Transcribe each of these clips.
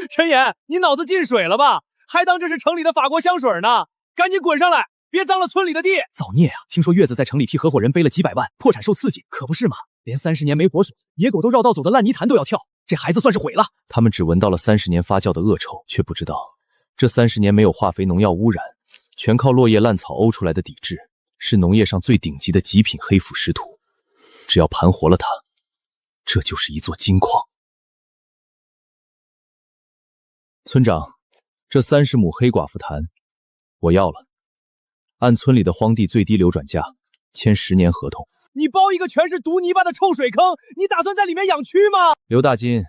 陈岩，你脑子进水了吧？还当这是城里的法国香水呢？赶紧滚上来，别脏了村里的地！造孽啊！听说月子在城里替合伙人背了几百万，破产受刺激，可不是嘛？连30年没活水，野狗都绕道走的烂泥潭都要跳，这孩子算是毁了。他们只闻到了30年发酵的恶臭，却不知道这30年没有化肥农药污染，全靠落叶烂草沤出来的底质，是农业上最顶级的极品黑腐蚀土。只要盘活了它，这就是一座金矿。村长，这30亩黑寡妇潭我要了，按村里的荒地最低流转价，签10年合同。你包一个全是毒泥巴的臭水坑，你打算在里面养蛆吗？刘大金，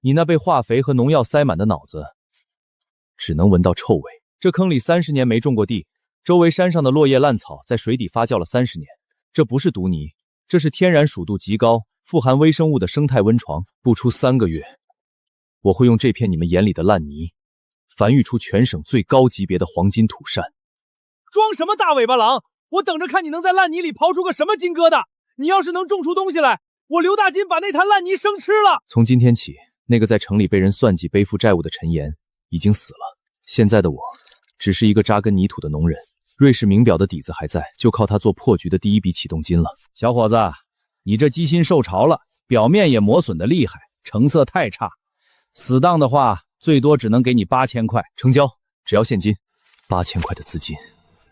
你那被化肥和农药塞满的脑子，只能闻到臭味。这坑里30年没种过地，周围山上的落叶烂草在水底发酵了30年，这不是毒泥，这是天然属度极高、富含微生物的生态温床。不出3个月，我会用这片你们眼里的烂泥，繁育出全省最高级别的黄金土扇。装什么大尾巴狼？我等着看你能在烂泥里刨出个什么金疙瘩！你要是能种出东西来，我刘大金把那滩烂泥生吃了。从今天起，那个在城里被人算计背负债务的陈岩已经死了，现在的我只是一个扎根泥土的农人。瑞士名表的底子还在，就靠他做破局的第一笔启动金了。小伙子，你这机芯受潮了，表面也磨损的厉害，成色太差，死当的话最多只能给你8000块。成交，只要现金。8000块的资金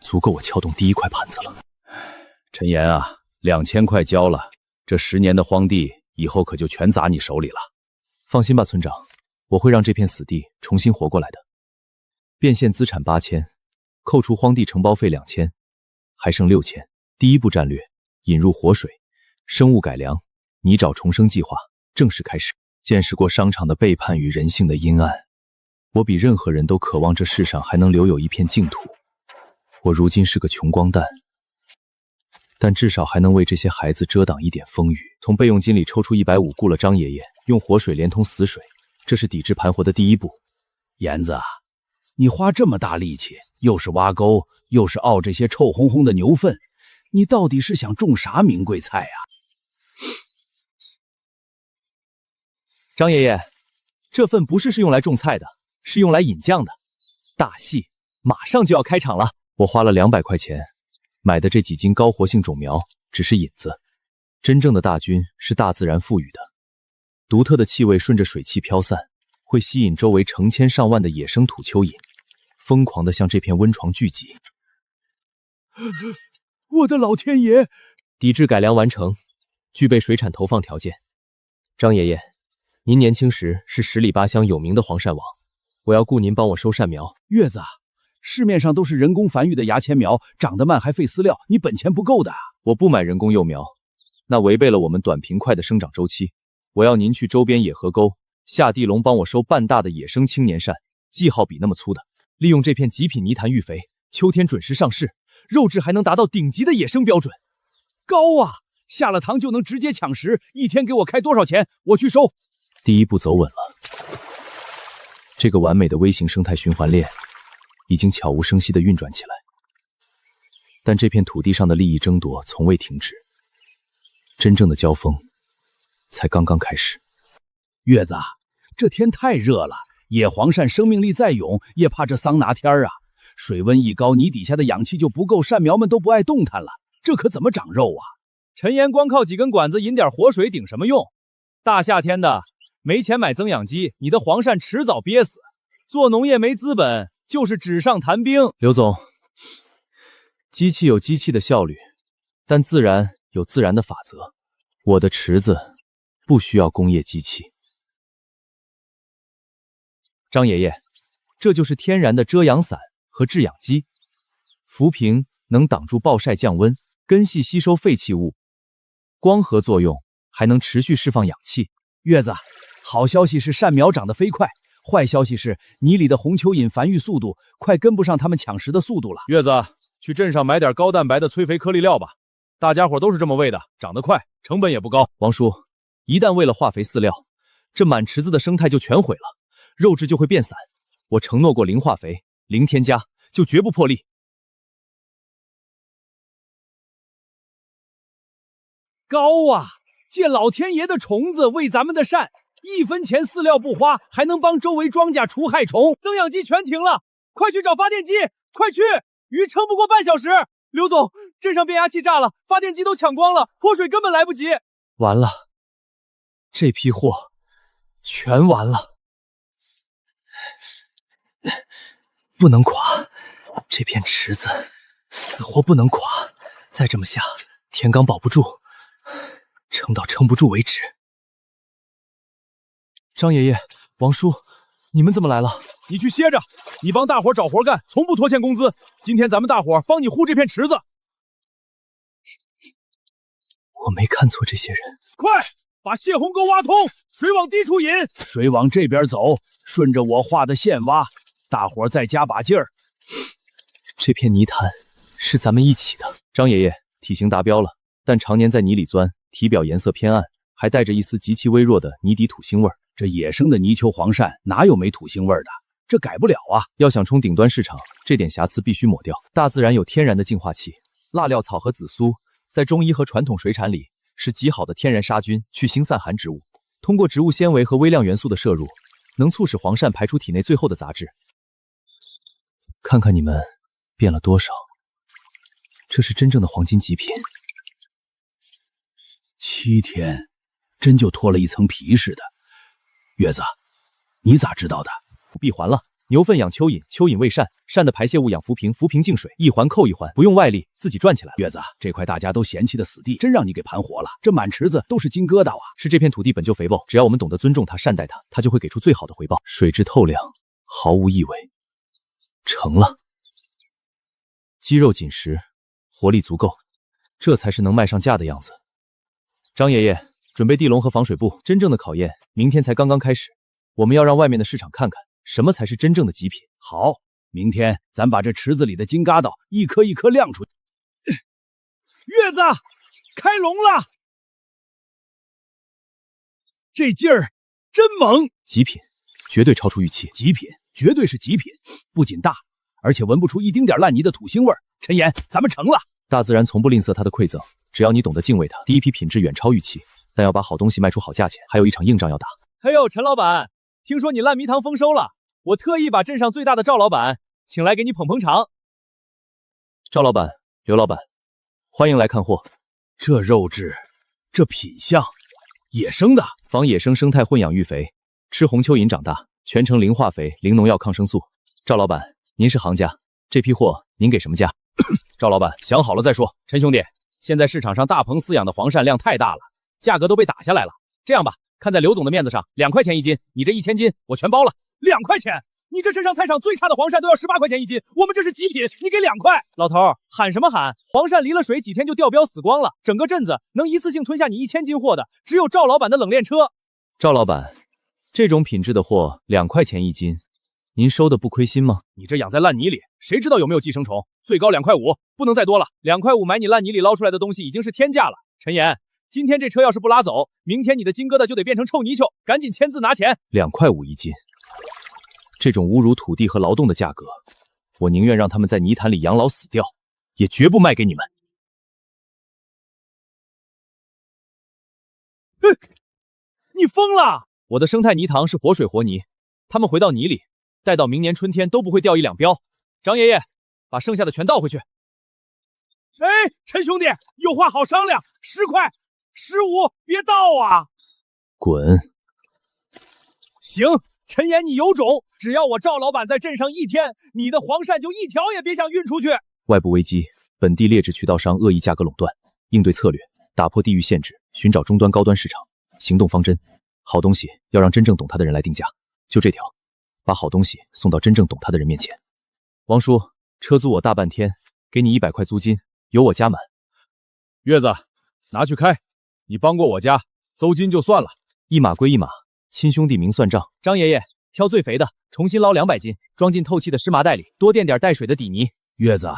足够我撬动第一块盘子了。陈岩啊，2000块交了，这10年的荒地以后可就全砸你手里了。放心吧，村长，我会让这片死地重新活过来的。变现资产8000，扣除荒地承包费2000，还剩6000。第一步战略，引入活水、生物改良、泥沼重生计划正式开始。见识过商场的背叛与人性的阴暗，我比任何人都渴望这世上还能留有一片净土。我如今是个穷光蛋，但至少还能为这些孩子遮挡一点风雨。从备用金里抽出150，雇了张爷爷，用活水连通死水，这是抵制盘活的第一步。岩子，你花这么大力气，又是挖沟，又是沤这些臭烘烘的牛粪，你到底是想种啥名贵菜啊？张爷爷，这粪不是用来种菜的，是用来引酱的。大戏马上就要开场了。我花了200块钱买的这几斤高活性种苗只是引子，真正的大菌是大自然赋予的，独特的气味顺着水汽飘散，会吸引周围成千上万的野生土蚯蚓，疯狂地向这片温床聚集。我的老天爷！抵制改良完成，具备水产投放条件。张爷爷，您年轻时是10里8乡有名的黄鳝王，我要雇您帮我收鳝苗。月子啊，市面上都是人工繁育的牙签苗，长得慢还费饲料，你本钱不够的啊。我不买人工幼苗，那违背了我们短平快的生长周期。我要您去周边野河沟下地笼帮我收半大的野生青年鳝，记号笔那么粗的，利用这片极品泥潭育肥，秋天准时上市，肉质还能达到顶级的野生标准。高啊！下了塘就能直接抢食，一天给我开多少钱？我去收。第一步走稳了，这个完美的微型生态循环链已经悄无声息地运转起来，但这片土地上的利益争夺从未停止，真正的交锋才刚刚开始。月子，这天太热了，野黄鳝生命力再勇，也怕这桑拿天啊！水温一高，泥底下的氧气就不够，鳝苗们都不爱动弹了，这可怎么长肉啊？陈岩光靠几根管子引点活水顶什么用？大夏天的，没钱买增氧机，你的黄鳝迟早憋死。做农业没资本，就是纸上谈兵。刘总，机器有机器的效率，但自然有自然的法则。我的池子不需要工业机器。张爷爷，这就是天然的遮阳伞和制氧机，浮萍能挡住暴晒降温，根系吸收废弃物，光合作用还能持续释放氧气。月子，好消息是鳝苗长得飞快，坏消息是泥里的红蚯蚓繁育速度快跟不上它们抢食的速度了。月子，去镇上买点高蛋白的催肥颗粒料吧，大家伙都是这么喂的，长得快，成本也不高。王叔，一旦喂了化肥饲料，这满池子的生态就全毁了，肉质就会变散。我承诺过零化肥、零添加，就绝不破例。高啊！借老天爷的虫子喂咱们的鳝， 1分钱饲料不花，还能帮周围庄稼除害虫。增氧机全停了，快去找发电机！快去！鱼撑不过半小时。刘总，镇上变压器炸了，发电机都抢光了，泼水根本来不及。完了，这批货全完了，不能垮，这片池子死活不能垮，再这么下，天罡保不住，撑到撑不住为止。张爷爷，王叔，你们怎么来了？你去歇着，你帮大伙找活干，从不拖欠工资。今天咱们大伙帮你护这片池子。我没看错这些人。快把泄洪沟挖通，水往低处引。水往这边走，顺着我画的线挖，大伙再加把劲儿。这片泥潭是咱们一起的。张爷爷体型达标了，但常年在泥里钻，体表颜色偏暗，还带着一丝极其微弱的泥底土腥味儿。这野生的泥鳅黄鳝哪有没土腥味的？这改不了啊！要想冲顶端市场，这点瑕疵必须抹掉。大自然有天然的净化器，辣料草和紫苏在中医和传统水产里是极好的天然杀菌、去腥散寒植物。通过植物纤维和微量元素的摄入，能促使黄鳝排出体内最后的杂质。看看你们变了多少，这是真正的黄金极品。7天，真就脱了一层皮似的。月子，你咋知道的？闭环了，牛粪养蚯蚓，蚯蚓喂鳝，鳝的排泄物养浮萍，浮萍净水，一环扣一环，不用外力，自己转起来了。月子，这块大家都嫌弃的死地，真让你给盘活了。这满池子都是金疙瘩啊！是这片土地本就肥沃，只要我们懂得尊重它、善待它，它就会给出最好的回报。水质透亮，毫无异味。成了，肌肉紧实，活力足够，这才是能卖上价的样子。张爷爷，准备地笼和防水布，真正的考验明天才刚刚开始，我们要让外面的市场看看。什么才是真正的极品？好，明天咱把这池子里的金疙瘩一颗一颗亮出去。月子，开笼了！这劲儿真猛！极品，绝对超出预期。极品，绝对是极品，不仅大，而且闻不出一丁点烂泥的土腥味儿。陈岩，咱们成了！大自然从不吝啬它的馈赠，只要你懂得敬畏它。第一批品质远超预期，但要把好东西卖出好价钱，还有一场硬仗要打。哎呦，陈老板，听说你烂迷堂丰收了，我特意把镇上最大的赵老板请来给你捧捧场。赵老板、刘老板，欢迎来看货。这肉质，这品相，野生的，仿野生生态混养育肥，吃红蚯蚓长大，全程零化肥、零农药、抗生素。赵老板，您是行家，这批货您给什么价？赵老板，想好了再说。陈兄弟，现在市场上大棚饲养的黄鳝量太大了，价格都被打下来了。这样吧，看在刘总的面子上，2块钱一斤，你这1000斤我全包了。2块钱？你这镇上菜场最差的黄鳝都要18块钱一斤，我们这是极品，你给2块。老头喊什么喊？黄鳝离了水几天就掉膘死光了，整个镇子能一次性吞下你1000斤货的，只有赵老板的冷链车。赵老板，这种品质的货2块钱一斤，您收的不亏心吗？你这养在烂泥里，谁知道有没有寄生虫？最高2块5，不能再多了。2块5买你烂泥里捞出来的东西已经是天价了。陈岩，今天这车要是不拉走，明天你的金疙瘩就得变成臭泥鳅，赶紧签字拿钱。2块5一斤，这种侮辱土地和劳动的价格，我宁愿让他们在泥潭里养老死掉，也绝不卖给你们。你疯了！我的生态泥塘是活水活泥，它们回到泥里，待到明年春天都不会掉1两标。张爷爷，把剩下的全倒回去。哎，陈兄弟，有话好商量，10块、15，别倒啊！滚！行，陈岩你有种，只要我赵老板在镇上1天，你的黄鳝就1条也别想运出去。外部危机，本地劣质渠道商恶意价格垄断，应对策略：打破地域限制，寻找终端高端市场。行动方针：好东西要让真正懂它的人来定价，就这条，把好东西送到真正懂它的人面前。王叔，车租我大半天，给你100块租金，由我加满。月子，拿去开，你帮过我家，租金就算了。一码归一码，亲兄弟明算账。张爷爷，挑最肥的，重新捞200斤，装进透气的湿麻袋里，多垫点带水的底泥。月子，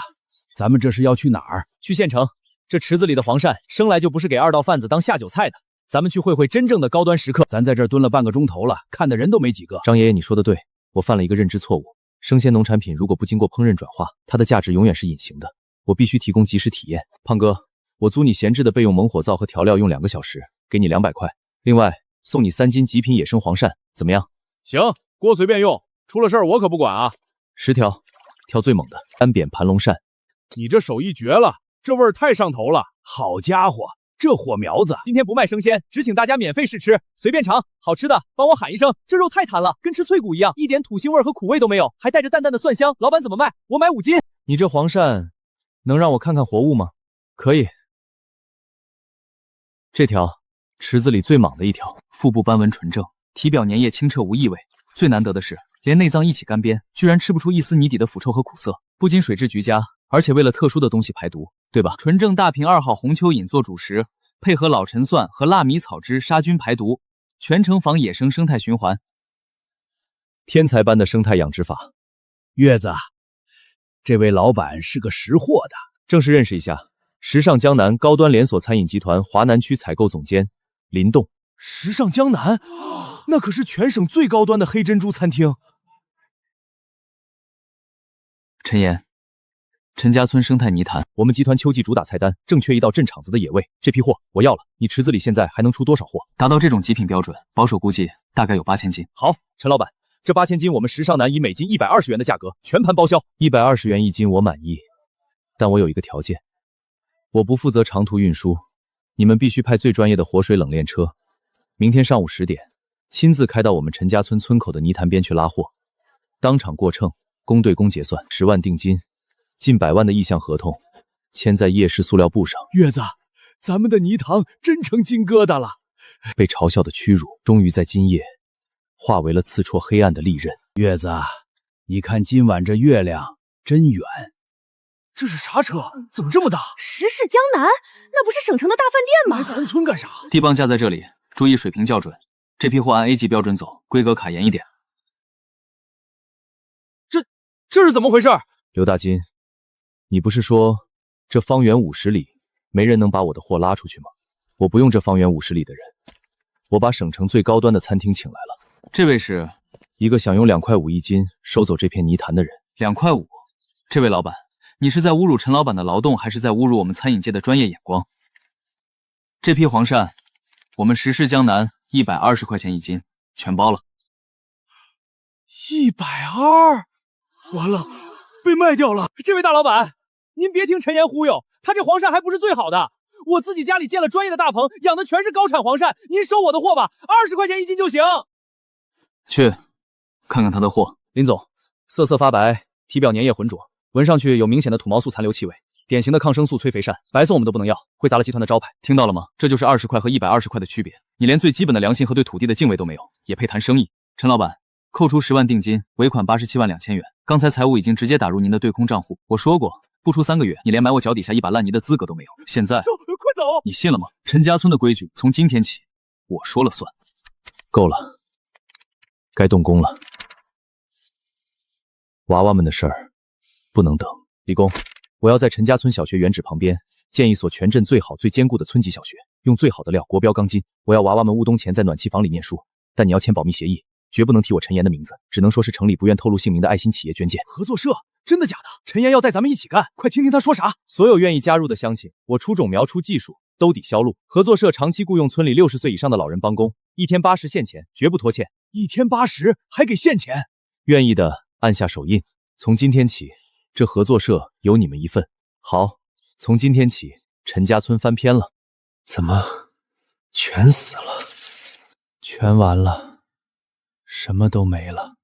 咱们这是要去哪儿？去县城。这池子里的黄鳝生来就不是给2道贩子当下酒菜的，咱们去会会真正的高端食客。咱在这儿蹲了半个钟头了，看的人都没几个。张爷爷，你说的对，我犯了一个认知错误。生鲜农产品如果不经过烹饪转化，它的价值永远是隐形的。我必须提供即时体验。胖哥，我租你闲置的备用猛火灶和调料用2个小时，给你200块。另外，送你3斤极品野生黄鳝，怎么样？行，锅随便用，出了事儿我可不管啊。10条，挑最猛的干煸盘龙鳝。你这手艺绝了，这味儿太上头了。好家伙，这火苗子！今天不卖生鲜，只请大家免费试吃，随便尝。好吃的帮我喊一声，这肉太弹了，跟吃脆骨一样，一点土腥味和苦味都没有，还带着淡淡的蒜香。老板怎么卖？我买5斤。你这黄鳝能让我看看活物吗？可以。这条池子里最莽的一条，腹部斑纹纯正，体表粘液清澈无异味。最难得的是，连内脏一起干煸，居然吃不出一丝泥底的腐臭和苦涩。不仅水质极佳，而且为了特殊的东西排毒，对吧？纯正大瓶2号红蚯蚓做主食，配合老陈蒜和腊米草汁杀菌排毒，全程仿野生生态循环。天才般的生态养殖法。月子，这位老板是个识货的，正式认识一下，时尚江南高端连锁餐饮集团华南区采购总监林栋。时尚江南，那可是全省最高端的黑珍珠餐厅。陈岩，陈家村生态泥潭，我们集团秋季主打菜单，正缺一道镇场子的野味，这批货我要了。你池子里现在还能出多少货？达到这种极品标准，保守估计大概有8000斤。好，陈老板，这8000斤我们时尚南以每斤120元的价格全盘包销，120元1斤我满意，但我有一个条件，我不负责长途运输，你们必须派最专业的活水冷链车，明天上午10点亲自开到我们陈家村村口的泥潭边去拉货，当场过秤，公对公结算，10万定金，近100万的意向合同签在夜市塑料布上。月子，咱们的泥塘真成金疙瘩了。被嘲笑的屈辱，终于在今夜化为了刺戳黑暗的利刃。月子，你看今晚这月亮真圆。这是啥车？怎么这么大？时势江南，那不是省城的大饭店吗？来咱村干啥？地磅架在这里，注意水平校准。这批货按 A 级标准走，规格卡严一点。这是怎么回事？刘大金，你不是说这方圆50里没人能把我的货拉出去吗？我不用这方圆50里的人，我把省城最高端的餐厅请来了。这位是一个想用2块5一斤收走这片泥潭的人。2块5，这位老板，你是在侮辱陈老板的劳动，还是在侮辱我们餐饮界的专业眼光？这批黄鳝，我们时势江南120块钱一斤，全包了。120，完了，被卖掉了。这位大老板，您别听陈岩忽悠，他这黄鳝还不是最好的。我自己家里建了专业的大棚，养的全是高产黄鳝。您收我的货吧，20块钱一斤就行。去看看他的货。林总，色发白，体表粘液浑浊，闻上去有明显的土毛素残留气味，典型的抗生素催肥鳝，白送我们都不能要，会砸了集团的招牌。听到了吗？这就是20块和120块的区别。你连最基本的良心和对土地的敬畏都没有，也配谈生意？陈老板，扣除10万定金，尾款87万2000元。刚才财务已经直接打入您的对空账户。我说过，不出3个月，你连埋我脚底下一把烂泥的资格都没有。现在，快走！你信了吗？陈家村的规矩，从今天起，我说了算。够了，该动工了。娃娃们的事儿不能等。李工，我要在陈家村小学原址旁边建一所全镇最好最坚固的村级小学，用最好的料，国标钢筋。我要娃娃们务冬前在暖气房里念书，但你要签保密协议，绝不能提我陈岩的名字，只能说是城里不愿透露姓名的爱心企业捐建。合作社，真的假的？陈岩要带咱们一起干，快听听他说啥。所有愿意加入的乡亲，我出种苗出技术，兜底销路。合作社长期雇佣村里60岁以上的老人帮工，1天80现钱，绝不拖欠。1天80还给现钱？愿意的按下手印。从今天起，这合作社有你们一份。好，从今天起，陈家村翻篇了。怎么全死了？全完了，什么都没了。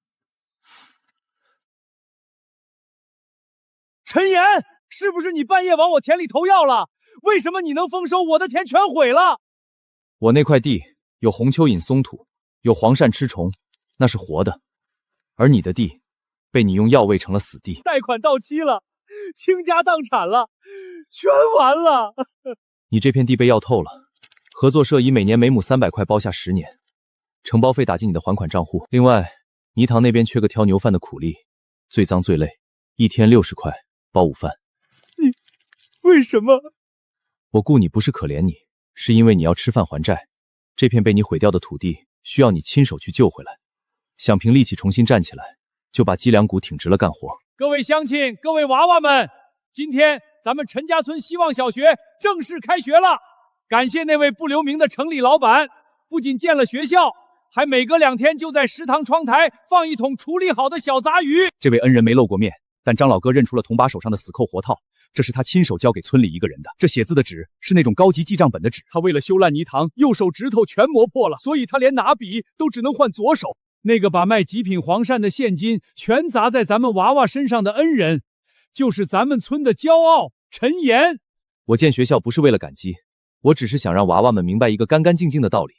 陈岩，是不是你半夜往我田里投药了？为什么你能丰收，我的田全毁了？我那块地有红蚯蚓松土，有黄鳝吃虫，那是活的，而你的地被你用药喂成了死地。贷款到期了，倾家荡产了，全完了。你这片地被药透了，合作社以每年每亩300块包下10年，承包费打进你的还款账户。另外，泥塘那边缺个挑牛饭的苦力，最脏最累，1天60块包午饭。你为什么？我雇你不是可怜你，是因为你要吃饭还债。这片被你毁掉的土地需要你亲手去救回来，想凭力气重新站起来，就把脊梁骨挺直了干活。各位乡亲，各位娃娃们，今天咱们陈家村希望小学正式开学了。感谢那位不留名的城里老板，不仅建了学校，还每隔2天就在食堂窗台放一桶处理好的小杂鱼。这位恩人没露过面，但张老哥认出了铜把手上的死扣活套，这是他亲手交给村里一个人的。这写字的纸是那种高级记账本的纸，他为了修烂泥塘，右手指头全磨破了，所以他连拿笔都只能换左手。那个把卖极品黄鳝的现金全砸在咱们娃娃身上的恩人，就是咱们村的骄傲陈岩。我建学校不是为了感激，我只是想让娃娃们明白一个干干净净的道理：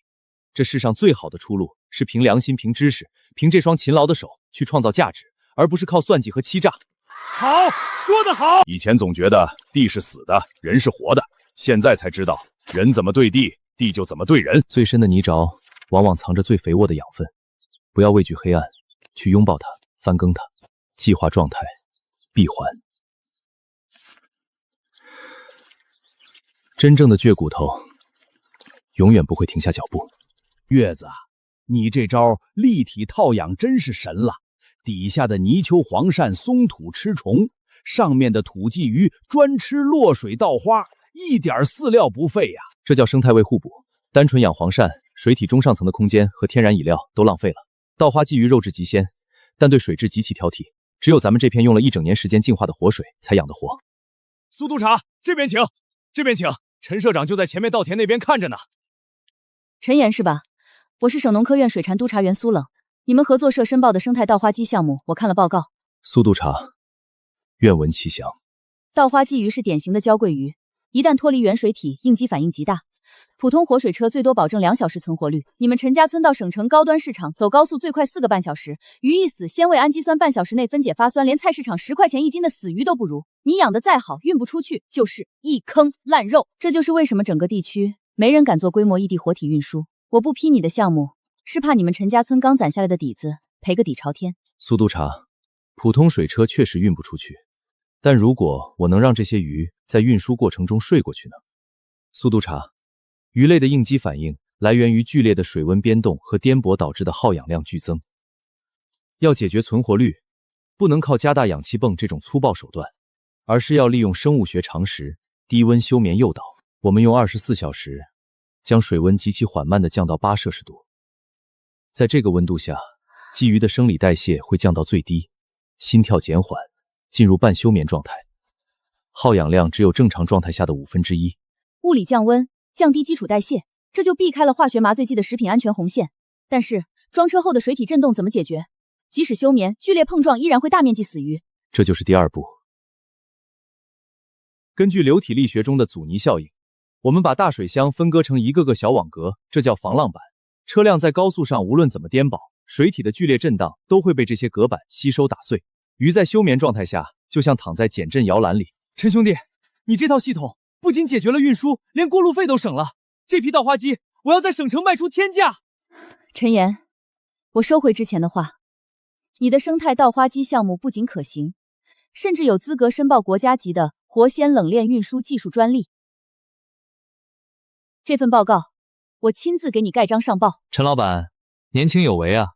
这世上最好的出路是凭良心、凭知识、凭这双勤劳的手去创造价值，而不是靠算计和欺诈。好，说得好。以前总觉得地是死的，人是活的，现在才知道人怎么对地，地就怎么对人。最深的泥沼往往藏着最肥沃的养分，不要畏惧黑暗，去拥抱它，翻耕它，计划状态，闭环。真正的倔骨头永远不会停下脚步。月子，你这招立体套养真是神了！底下的泥鳅黄鳝松土吃虫，上面的土鲫鱼专吃落水稻花，一点饲料不费呀！这叫生态位互补。单纯养黄鳝，水体中上层的空间和天然饮料都浪费了。稻花鲫鱼肉质极鲜，但对水质极其挑剔，只有咱们这片用了1整年时间净化的活水才养得活。苏督察，这边请，这边请。陈社长就在前面稻田那边看着呢。陈岩是吧？我是省农科院水产督察员苏冷。你们合作社申报的生态稻花鸡项目，我看了报告。苏督察，愿闻其详。稻花鲫鱼是典型的娇贵鱼，一旦脱离原水体，应激反应极大。普通活水车最多保证2小时存活率，你们陈家村到省城高端市场走高速最快4个半小时，鱼一死，鲜味氨基酸半小时内分解发酸，连菜市场10块钱1斤的死鱼都不如。你养的再好，运不出去就是一坑烂肉。这就是为什么整个地区没人敢做规模异地活体运输。我不批你的项目，是怕你们陈家村刚攒下来的底子赔个底朝天。苏督察，普通水车确实运不出去，但如果我能让这些鱼在运输过程中睡过去呢？苏督察，鱼类的应激反应来源于剧烈的水温变动和颠簸导致的耗氧量剧增。要解决存活率，不能靠加大氧气泵这种粗暴手段，而是要利用生物学常识，低温休眠诱导。我们用24小时将水温极其缓慢地降到8摄氏度。在这个温度下，鲫鱼的生理代谢会降到最低，心跳减缓，进入半休眠状态，耗氧量只有正常状态下的1/5。物理降温，降低基础代谢，这就避开了化学麻醉剂的食品安全红线。但是装车后的水体震动怎么解决？即使休眠，剧烈碰撞依然会大面积死鱼。这就是第2步。根据流体力学中的阻尼效应，我们把大水箱分割成一个个小网格，这叫防浪板。车辆在高速上无论怎么颠簸，水体的剧烈震荡都会被这些隔板吸收打碎。鱼在休眠状态下，就像躺在减震摇篮里。陈兄弟，你这套系统不仅解决了运输，连过路费都省了。这批稻花鸡，我要在省城卖出天价。陈岩，我收回之前的话，你的生态稻花鸡项目不仅可行，甚至有资格申报国家级的活鲜冷链运输技术专利。这份报告，我亲自给你盖章上报。陈老板，年轻有为啊！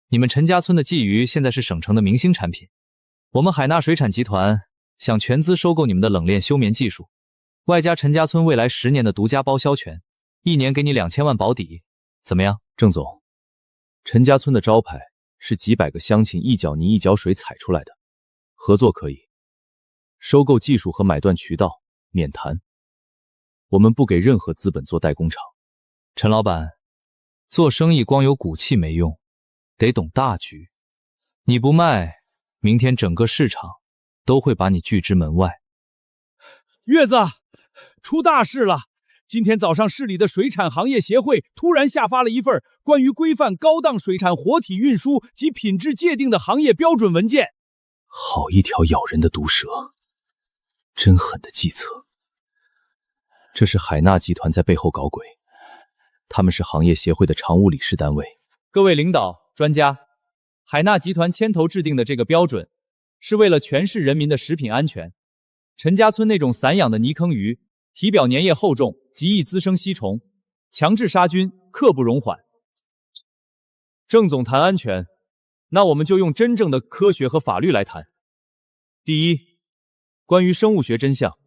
你们陈家村的鲫鱼现在是省城的明星产品，我们海纳水产集团想全资收购你们的冷链休眠技术，外加陈家村未来10年的独家包销权，1年给你2000万保底，怎么样？郑总，陈家村的招牌是几百个乡亲一脚泥一脚水踩出来的，合作可以，收购技术和买断渠道免谈。我们不给任何资本做代工厂。陈老板，做生意光有骨气没用，得懂大局。你不卖，明天整个市场都会把你拒之门外。月子，出大事了！今天早上市里的水产行业协会突然下发了一份关于规范高档水产活体运输及品质界定的行业标准文件。好一条咬人的毒蛇，真狠的计策。这是海纳集团在背后搞鬼，他们是行业协会的常务理事单位。各位领导、专家，海纳集团牵头制定的这个标准，是为了全市人民的食品安全。陈家村那种散养的泥坑鱼，体表粘液厚重，极易滋生吸虫，强制杀菌，刻不容缓。郑总谈安全，那我们就用真正的科学和法律来谈。第一，关于生物学真相，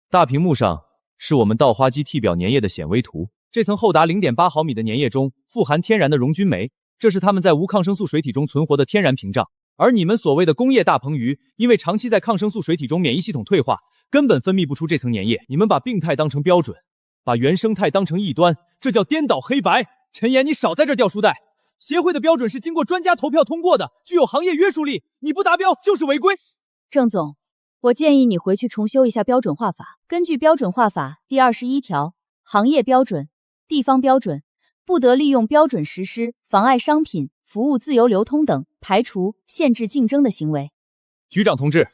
大屏幕上是我们稻花鸡体表粘液的显微图，这层厚达 0.8毫米的粘液中富含天然的溶菌酶，这是它们在无抗生素水体中存活的天然屏障。而你们所谓的工业大棚鱼，因为长期在抗生素水体中，免疫系统退化，根本分泌不出这层粘液。你们把病态当成标准，把原生态当成异端，这叫颠倒黑白。陈岩，你少在这掉书袋。协会的标准是经过专家投票通过的，具有行业约束力，你不达标就是违规。郑总，我建议你回去重修一下标准化法。根据标准化法第21条，行业标准、地方标准不得利用标准实施妨碍商品、服务自由流通等排除、限制竞争的行为。局长同志，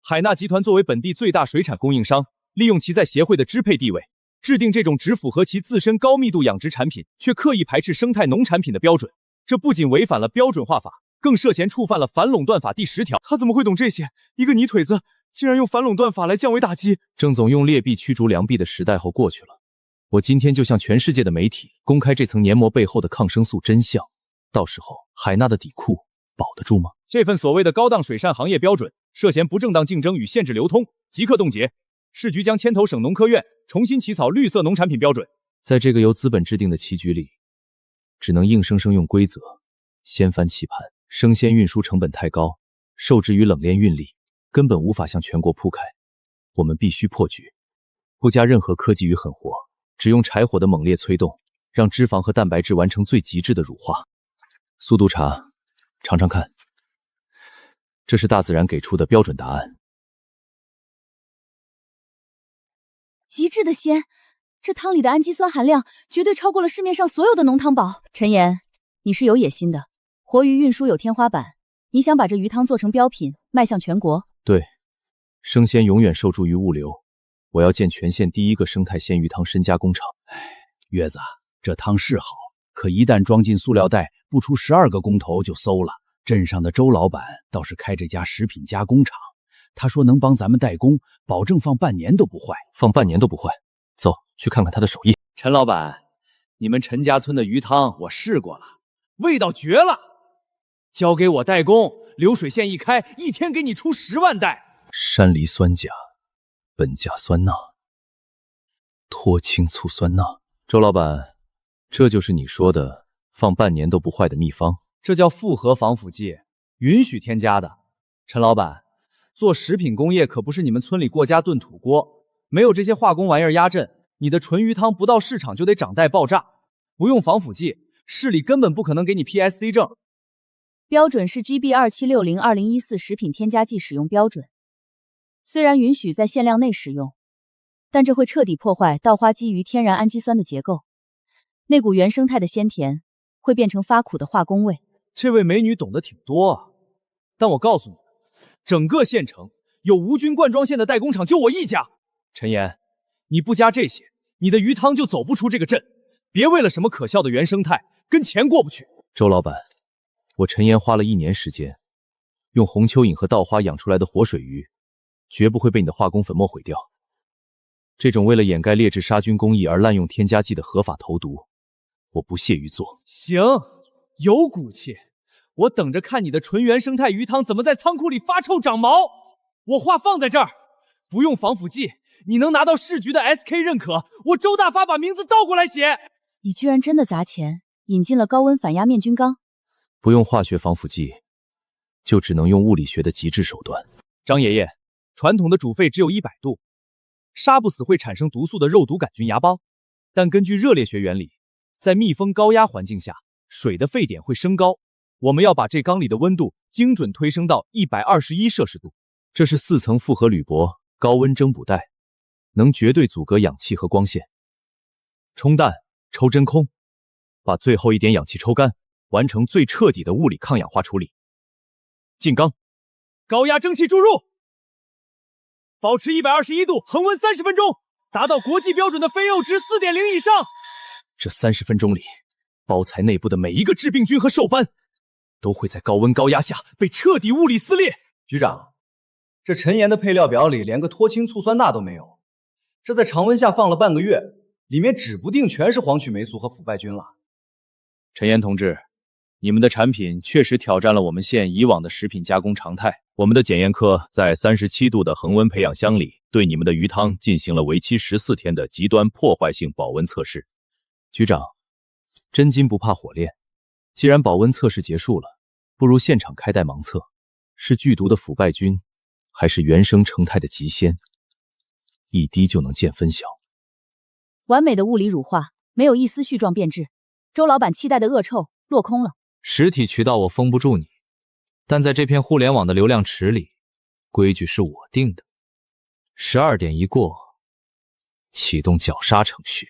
海纳集团作为本地最大水产供应商，利用其在协会的支配地位，制定这种只符合其自身高密度养殖产品，却刻意排斥生态农产品的标准。这不仅违反了标准化法，更涉嫌触犯了反垄断法第10条。他怎么会懂这些？一个泥腿子竟然用反垄断法来降维打击。郑总用劣币驱逐良币的时代后过去了，我今天就向全世界的媒体公开这层黏膜背后的抗生素真相，到时候海纳的底裤保得住吗？这份所谓的高档水产行业标准涉嫌不正当竞争与限制流通，即刻冻结。市局将牵头省农科院重新起草绿色农产品标准。在这个由资本制定的棋局里，只能硬生生用规则掀翻棋盘。生鲜运输成本太高，受制于冷链运力，根本无法向全国铺开。我们必须破局，不加任何科技与狠活，只用柴火的猛烈催动，让脂肪和蛋白质完成最极致的乳化。速度茶，尝尝看，这是大自然给出的标准答案。极致的鲜，这汤里的氨基酸含量绝对超过了市面上所有的浓汤宝。陈岩，你是有野心的，活鱼运输有天花板，你想把这鱼汤做成标品，卖向全国？对，生鲜永远受助于物流，我要建全县第一个生态鲜鱼汤深加工厂。月子，这汤是好，可一旦装进塑料袋，不出12个工头就馊了。镇上的周老板倒是开这家食品加工厂，他说能帮咱们代工，保证放半年都不坏。放半年都不坏，走去看看他的手艺。陈老板，你们陈家村的鱼汤我试过了，味道绝了，交给我代工，流水线一开，一天给你出10万袋。山梨酸钾、苯甲酸钠、脱氢醋酸钠。周老板，这就是你说的放半年都不坏的秘方？这叫复合防腐剂，允许添加的。陈老板，做食品工业可不是你们村里过家炖土锅，没有这些化工玩意儿压阵，你的纯鱼汤不到市场就得长袋爆炸。不用防腐剂，市里根本不可能给你 PSC 证。标准是 GB2760-2014食品添加剂使用标准，虽然允许在限量内使用，但这会彻底破坏稻花基于天然氨基酸的结构，那股原生态的鲜甜会变成发苦的化工味。这位美女懂得挺多啊，但我告诉你，整个县城有无菌灌装线的代工厂就我一家。陈岩，你不加这些，你的鱼汤就走不出这个镇。别为了什么可笑的原生态跟钱过不去。周老板，我陈岩花了1年时间，用红蚯蚓和稻花养出来的活水鱼，绝不会被你的化工粉末毁掉。这种为了掩盖劣质杀菌工艺而滥用添加剂的合法投毒，我不屑于做。行，有骨气，我等着看你的纯原生态鱼汤怎么在仓库里发臭长毛。我话放在这儿，不用防腐剂，你能拿到市局的 SK 认可，我周大发把名字倒过来写。你居然真的砸钱引进了高温反压面菌缸？不用化学防腐剂，就只能用物理学的极致手段。张爷爷，传统的煮沸只有100度，杀不死会产生毒素的肉毒杆菌芽孢，但根据热力学原理，在密封高压环境下，水的沸点会升高。我们要把这缸里的温度精准推升到121摄氏度。这是4层复合铝箔高温蒸补袋，能绝对阻隔氧气和光线。冲淡，抽真空，把最后一点氧气抽干，完成最彻底的物理抗氧化处理。进缸，高压蒸汽注入，保持121度恒温30分钟，达到国际标准的非欧值 4.0 以上。这30分钟里，包材内部的每一个致病菌和瘦斑都会在高温高压下被彻底物理撕裂。局长，这陈岩的配料表里连个脱氢醋酸钠都没有，这在常温下放了半个月，里面指不定全是黄曲霉素和腐败菌了。陈岩同志，你们的产品确实挑战了我们县以往的食品加工常态，我们的检验科在37度的恒温培养箱里，对你们的鱼汤进行了为期14天的极端破坏性保温测试。局长，真金不怕火炼，既然保温测试结束了，不如现场开袋盲测，是剧毒的腐败菌，还是原生成态的极鲜？一滴就能见分晓。完美的物理乳化，没有一丝絮状变质。周老板期待的恶臭落空了。实体渠道我封不住你，但在这片互联网的流量池里，规矩是我定的。12点一过，启动绞杀程序。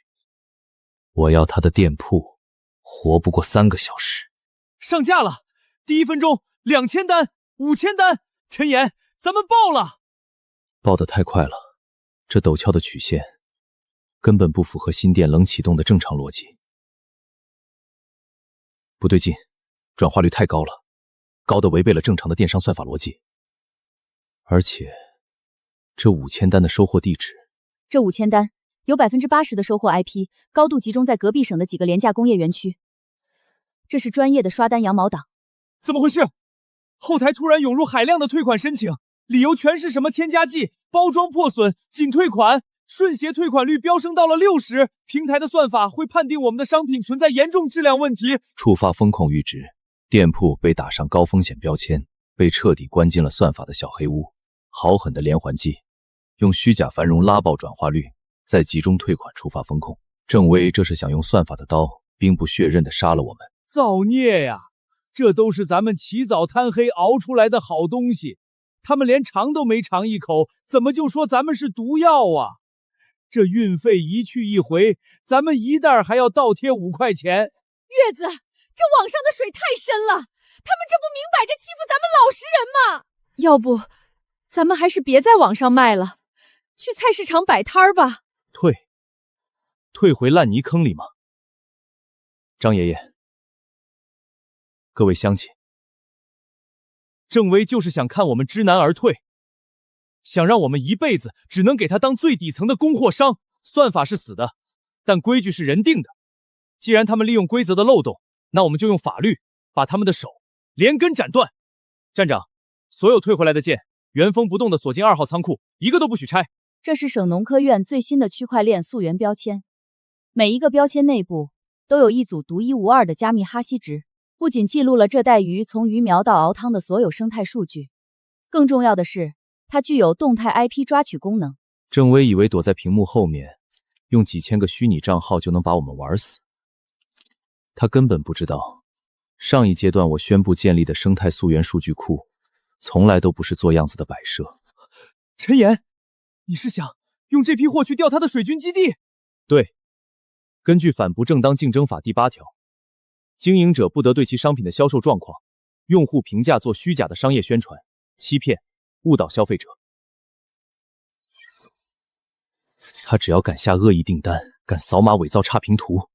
我要他的店铺活不过3个小时。上架了，第1分钟2000单、5000单，陈岩，咱们爆了！爆得太快了，这陡峭的曲线根本不符合新店冷启动的正常逻辑。不对劲，转化率太高了，高的违背了正常的电商算法逻辑。而且，这5000单的收货地址，这5000单有80%的收货 IP 高度集中在隔壁省的几个廉价工业园区。这是专业的刷单羊毛党。怎么回事？后台突然涌入海量的退款申请，理由全是什么添加剂、包装破损、仅退款，瞬协退款率飙升到了60%，平台的算法会判定我们的商品存在严重质量问题，触发风控阈值，店铺被打上高风险标签，被彻底关进了算法的小黑屋。好狠的连环计，用虚假繁荣拉爆转化率，再集中退款触发风控。郑威这是想用算法的刀兵不血刃地杀了我们。造孽呀！这都是咱们起早贪黑熬出来的好东西，他们连尝都没尝一口，怎么就说咱们是毒药啊？这运费一去一回，咱们一袋还要倒贴5块钱。月子，这网上的水太深了，他们这不明摆着欺负咱们老实人吗？要不，咱们还是别在网上卖了，去菜市场摆摊儿吧。退回烂泥坑里吗？张爷爷，各位乡亲，郑威就是想看我们知难而退，想让我们一辈子只能给他当最底层的供货商。算法是死的，但规矩是人定的。既然他们利用规则的漏洞，那我们就用法律把他们的手连根斩断。站长，所有退回来的件原封不动的锁进2号仓库，一个都不许拆。这是省农科院最新的区块链溯源标签，每一个标签内部都有一组独一无二的加密哈希值，不仅记录了这袋鱼从鱼苗到熬汤的所有生态数据，更重要的是，它具有动态 IP 抓取功能。郑威以为躲在屏幕后面，用几千个虚拟账号就能把我们玩死。他根本不知道，上一阶段我宣布建立的生态溯源数据库，从来都不是做样子的摆设。陈岩，你是想用这批货去调他的水军基地？对，根据反不正当竞争法第8条，经营者不得对其商品的销售状况、用户评价做虚假的商业宣传，欺骗、误导消费者。他只要敢下恶意订单，敢扫码伪造差评图，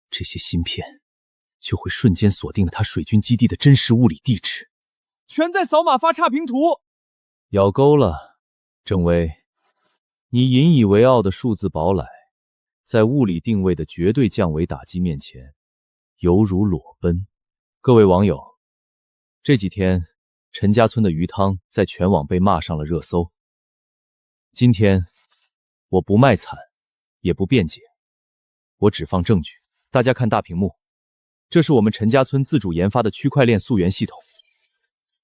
这些芯片就会瞬间锁定了他水军基地的真实物理地址。全在扫码发差评图。咬钩了，郑威，你引以为傲的数字堡垒，在物理定位的绝对降维打击面前，犹如裸奔。各位网友，这几天陈家村的鱼汤在全网被骂上了热搜。今天我不卖惨，也不辩解，我只放证据。大家看大屏幕，这是我们陈家村自主研发的区块链溯源系统。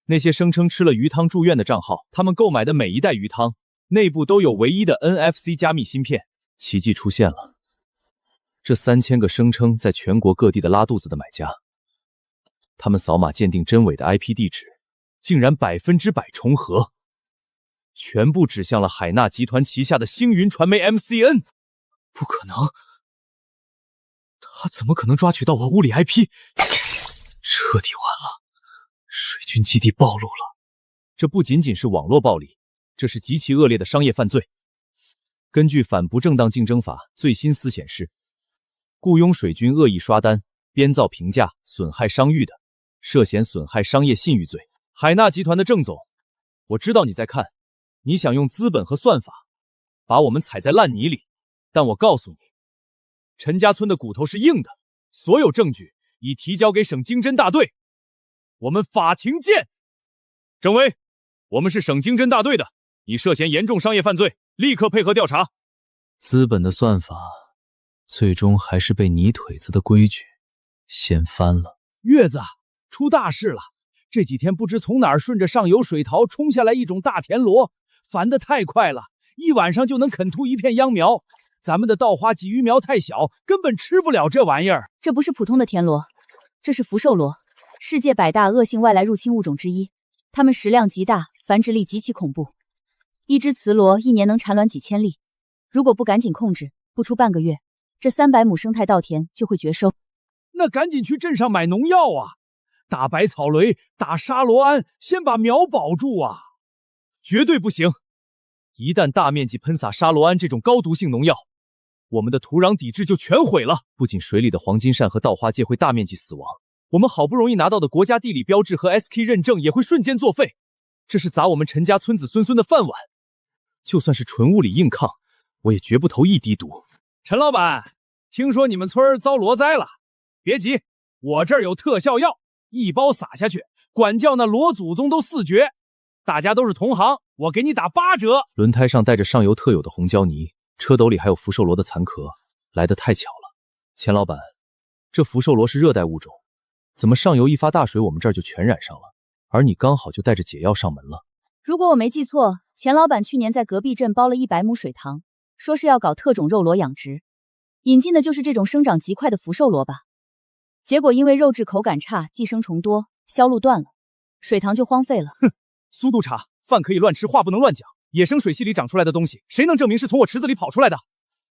那些声称吃了鱼汤住院的账号，他们购买的每一袋鱼汤内部都有唯一的 NFC 加密芯片。奇迹出现了，这3000个声称在全国各地的拉肚子的买家，他们扫码鉴定真伪的 IP 地址，竟然100%重合，全部指向了海纳集团旗下的星云传媒 MCN。不可能，他怎么可能抓取到我物理 IP？ 彻底完了，水军基地暴露了。这不仅仅是网络暴力，这是极其恶劣的商业犯罪。根据反不正当竞争法最新司显示，雇佣水军恶意刷单、编造评价、损害商誉的，涉嫌损害商业信誉罪。海纳集团的郑总，我知道你在看，你想用资本和算法把我们踩在烂泥里，但我告诉你，陈家村的骨头是硬的，所有证据已提交给省经侦大队，我们法庭见。郑威，我们是省经侦大队的，你涉嫌严重商业犯罪，立刻配合调查。资本的算法，最终还是被泥腿子的规矩掀翻了。月子，出大事了！这几天不知从哪儿顺着上游水塘冲下来一种大田螺，繁得太快了，一晚上就能啃秃一片秧苗。咱们的稻花鲫鱼苗太小，根本吃不了这玩意儿。这不是普通的田螺，这是福寿螺，世界100大恶性外来入侵物种之一。它们食量极大，繁殖力极其恐怖。一只雌螺一年能产卵几千粒，如果不赶紧控制，不出半个月，这300亩生态稻田就会绝收。那赶紧去镇上买农药啊！打百草雷，打沙罗胺，先把苗保住啊！绝对不行！一旦大面积喷洒沙罗胺这种高毒性农药，我们的土壤底质就全毁了。不仅水里的黄金鳝和稻花介会大面积死亡，我们好不容易拿到的国家地理标志和 SK 认证也会瞬间作废。这是砸我们陈家村子孙孙的饭碗。就算是纯物理硬抗，我也绝不投一滴毒。陈老板，听说你们村遭罗灾了，别急，我这儿有特效药，一包撒下去，管教那罗祖宗都4绝。大家都是同行，我给你打8折。轮胎上带着上游特有的红胶泥，车斗里还有福寿螺的残壳，来得太巧了。钱老板，这福寿螺是热带物种，怎么上游一发大水，我们这儿就全染上了？而你刚好就带着解药上门了。如果我没记错，钱老板去年在隔壁镇包了100亩水塘，说是要搞特种肉螺养殖，引进的就是这种生长极快的福寿螺吧？结果因为肉质口感差，寄生虫多，销路断了，水塘就荒废了。哼，苏督察，饭可以乱吃，话不能乱讲。野生水系里长出来的东西，谁能证明是从我池子里跑出来的？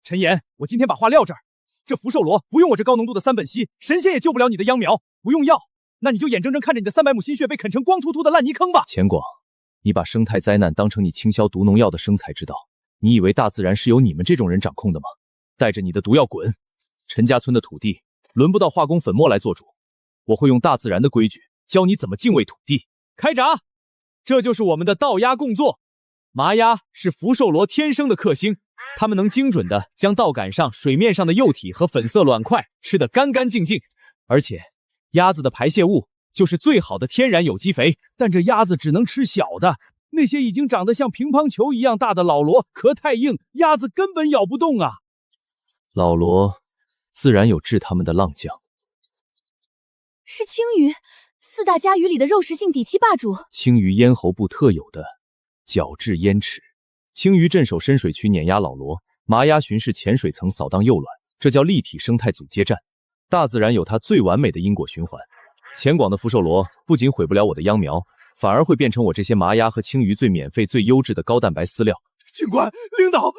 陈岩，我今天把话撂这儿。这福寿螺不用我这高浓度的3苯烯，神仙也救不了你的秧苗。不用药，那你就眼睁睁看着你的300亩心血被啃成光秃秃的烂泥坑吧。钱广，你把生态灾难当成你倾销毒农药的生财之道，你以为大自然是由你们这种人掌控的吗？带着你的毒药滚！陈家村的土地轮不到化工粉末来做主，我会用大自然的规矩教你怎么敬畏土地。开闸！这就是我们的稻鸦共作。麻鸦是福寿螺天生的克星，它们能精准的将稻杆上水面上的幼体和粉色卵块吃得干干净净，而且鸭子的排泄物就是最好的天然有机肥。但这鸭子只能吃小的，那些已经长得像乒乓球一样大的老螺壳太硬，鸭子根本咬不动啊。老罗自然有治它们的浪将，是青鱼，4大家鱼里的肉食性底栖霸主。青鱼咽喉部特有的角质咽齿，青鱼镇守深水区碾压老罗，麻鸭巡视浅水层扫荡幼卵，这叫立体生态阻接战。大自然有它最完美的因果循环。钱广的福寿螺不仅毁不了我的秧苗，反而会变成我这些麻鸭和青鱼最免费、最优质的高蛋白饲料。警官，领导，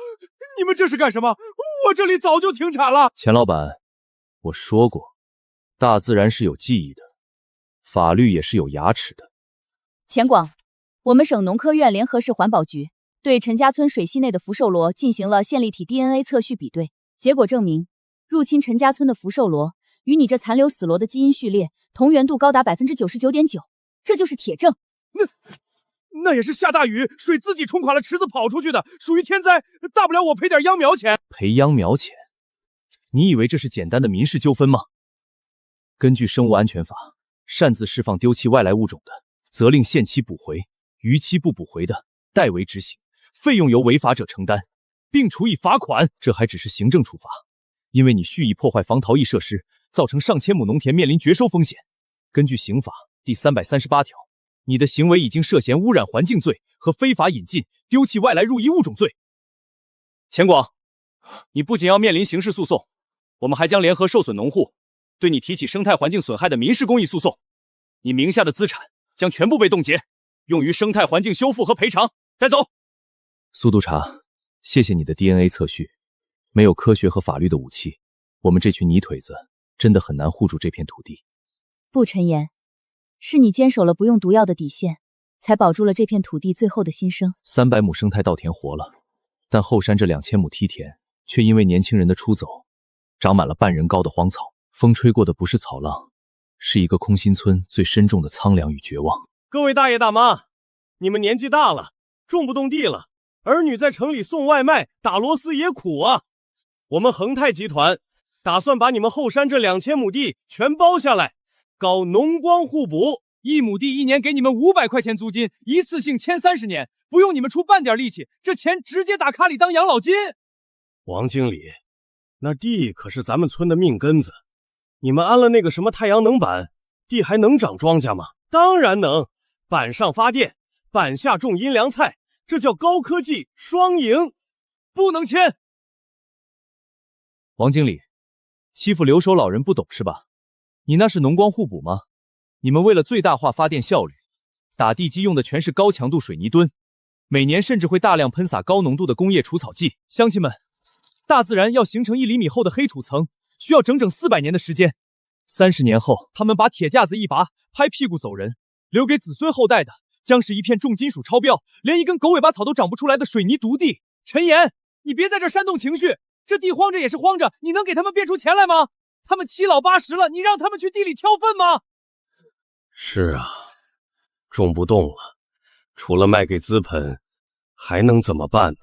你们这是干什么？我这里早就停产了。钱老板，我说过，大自然是有记忆的，法律也是有牙齿的。钱广，我们省农科院联合市环保局对陈家村水系内的福寿螺进行了线粒体 DNA 测序比对，结果证明，入侵陈家村的福寿螺与你这残留死螺的基因序列同源度高达 99.9%， 这就是铁证。那也是下大雨，水自己冲垮了池子跑出去的，属于天灾，大不了我赔点秧苗钱。赔秧苗钱？你以为这是简单的民事纠纷吗？根据生物安全法，擅自释放丢弃外来物种的，责令限期补回，逾期不补回的，代为执行，费用由违法者承担，并处以罚款。这还只是行政处罚，因为你蓄意破坏防逃逸设施，造成上千亩农田面临绝收风险。根据刑法第338条，你的行为已经涉嫌污染环境罪和非法引进、丢弃外来入移物种罪。钱广，你不仅要面临刑事诉讼，我们还将联合受损农户对你提起生态环境损害的民事公益诉讼。你名下的资产将全部被冻结，用于生态环境修复和赔偿。带走。苏督察，谢谢你的 DNA 测序。没有科学和法律的武器，我们这群泥腿子真的很难护住这片土地。不，陈岩，是你坚守了不用毒药的底线，才保住了这片土地最后的新生。300亩生态稻田活了，但后山这2000亩梯田却因为年轻人的出走，长满了半人高的荒草。风吹过的不是草浪，是一个空心村最深重的苍凉与绝望。各位大爷大妈，你们年纪大了，种不动地了，儿女在城里送外卖打螺丝也苦啊。我们恒泰集团打算把你们后山这2000亩地全包下来，搞农光互补， 1亩地1年给你们500块钱租金，一次性签30年，不用你们出半点力气，这钱直接打卡里当养老金。王经理，那地可是咱们村的命根子，你们安了那个什么太阳能板，地还能长庄稼吗？当然能，板上发电，板下种阴凉菜，这叫高科技双赢。不能签。王经理，欺负留守老人不懂是吧？你那是农光互补吗？你们为了最大化发电效率，打地基用的全是高强度水泥墩，每年甚至会大量喷洒高浓度的工业除草剂。乡亲们，大自然要形成1厘米厚的黑土层，需要整整400年的时间。30年后，他们把铁架子一拔，拍屁股走人，留给子孙后代的将是一片重金属超标，连一根狗尾巴草都长不出来的水泥毒地。陈岩，你别在这煽动情绪，这地荒着也是荒着，你能给他们变出钱来吗？他们7老80了，你让他们去地里挑粪吗？是啊，种不动了，除了卖给资本，还能怎么办呢？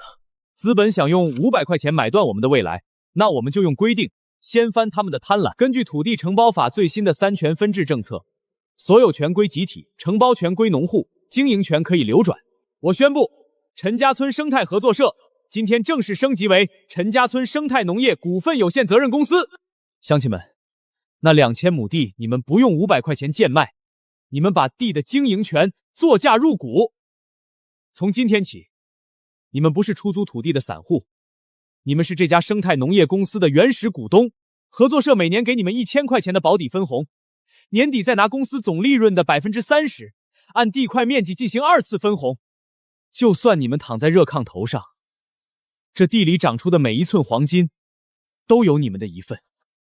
资本想用500块钱买断我们的未来，那我们就用规定掀翻他们的贪婪。根据土地承包法最新的3权分置政策，所有权归集体，承包权归农户，经营权可以流转。我宣布，陈家村生态合作社今天正式升级为陈家村生态农业股份有限责任公司。乡亲们，那2000亩地你们不用500块钱贱卖，你们把地的经营权作价入股。从今天起，你们不是出租土地的散户，你们是这家生态农业公司的原始股东。合作社每年给你们1000块钱的保底分红，年底再拿公司总利润的30%，按地块面积进行2次分红。就算你们躺在热炕头上，这地里长出的每一寸黄金都有你们的一份。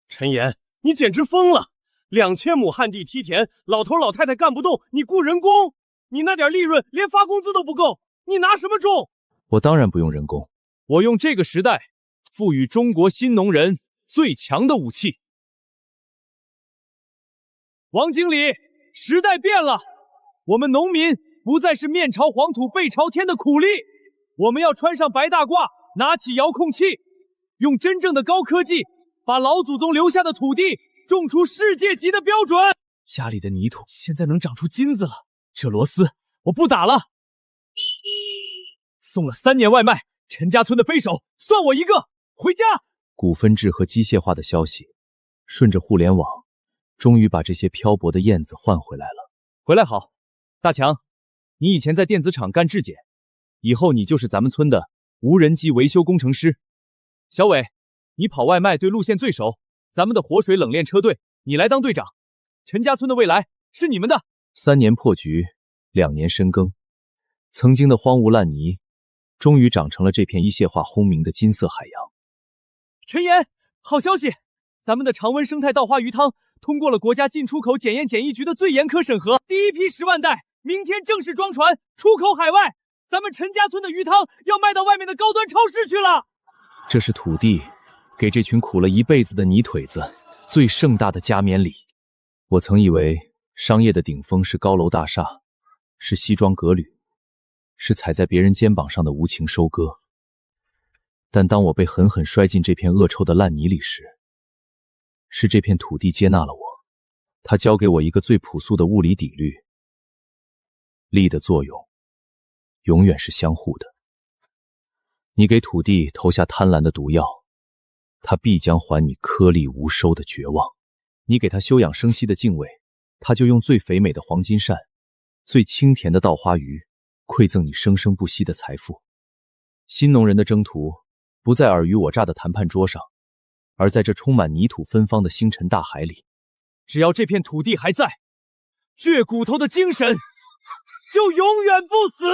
陈岩，你简直疯了！2000亩旱地梯田，老头老太太干不动，你雇人工，你那点利润连发工资都不够，你拿什么种？我当然不用人工，我用这个时代赋予中国新农人最强的武器。王经理，时代变了，我们农民不再是面朝黄土背朝天的苦力，我们要穿上白大褂，拿起遥控器，用真正的高科技把老祖宗留下的土地种出世界级的标准。家里的泥土现在能长出金子了，这螺丝我不打了。送了3年外卖，陈家村的飞手算我一个，回家。股份制和机械化的消息顺着互联网终于把这些漂泊的燕子换回来了。回来好，大强，你以前在电子厂干质检，以后你就是咱们村的无人机维修工程师。小伟，你跑外卖对路线最熟，咱们的活水冷链车队你来当队长。陈家村的未来是你们的。3年破局，2年深耕，曾经的荒芜烂泥终于长成了这片一泻化轰鸣的金色海洋。陈岩，好消息，咱们的常温生态稻花鱼汤通过了国家进出口检验检疫局的最严苛审核，第一批10万袋明天正式装船出口海外，咱们陈家村的鱼汤要卖到外面的高端超市去了。这是土地给这群苦了一辈子的泥腿子最盛大的加冕礼。我曾以为商业的顶峰是高楼大厦，是西装革履，是踩在别人肩膀上的无情收割。但当我被狠狠摔进这片恶臭的烂泥里时，是这片土地接纳了我，它教给我一个最朴素的物理定律：力的作用永远是相互的。你给土地投下贪婪的毒药，它必将还你颗粒无收的绝望；你给它休养生息的敬畏，它就用最肥美的黄金鳝、最清甜的稻花鱼馈赠你生生不息的财富。新农人的征途不在尔虞我诈的谈判桌上，而在这充满泥土芬芳的星辰大海里。只要这片土地还在，倔骨头的精神就永远不死。